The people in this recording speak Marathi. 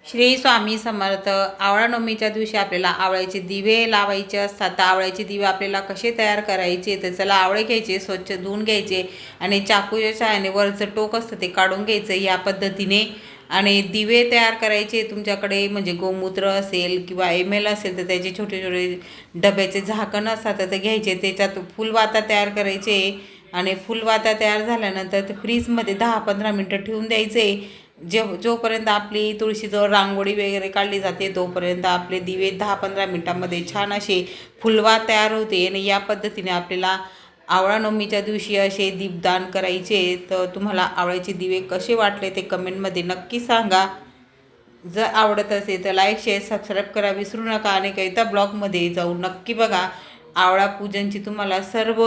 श्री स्वामी समर्थ. आवळा नवमीच्या दिवशी आपल्याला आवळ्याचे दिवे लावायचे असतात. तर आवळ्याचे दिवे आपल्याला कसे तयार करायचे, तर चला आवळे घ्यायचे, स्वच्छ धुवून घ्यायचे आणि चाकूच्या सहाय्याने वरचं टोक असतं ते काढून घ्यायचं या पद्धतीने. आणि दिवे तयार करायचे तुमच्याकडे म्हणजे गोमूत्र असेल किंवा एमेल असेल तर त्याचे छोटे छोटे डब्याचे झाकण असतात तर ते घ्यायचे, त्याच्यात फुलवाता तयार करायचे आणि फुलवाता तयार झाल्यानंतर ते फ्रीजमध्ये 10-15 मिनटं ठेवून द्यायचे. जोपर्यंत आपली तुळशीजवळ रांगोळी वगैरे काढली जाते तोपर्यंत आपले दिवे 10-15 मिनटामध्ये छान असे फुलवा तयार होते. आणि या पद्धतीने आपल्याला आवळा नवमीच्या दिवशी असे दीपदान करायचे. तर तुम्हाला आवळ्याचे दिवे कसे वाटले ते कमेंटमध्ये नक्की सांगा. जर आवडत असेल तर लाईक शेअर सबस्क्राईब करा विसरू नका. आणि कविता ब्लॉगमध्ये जाऊन नक्की बघा. आवळा पूजनची तुम्हाला सर्व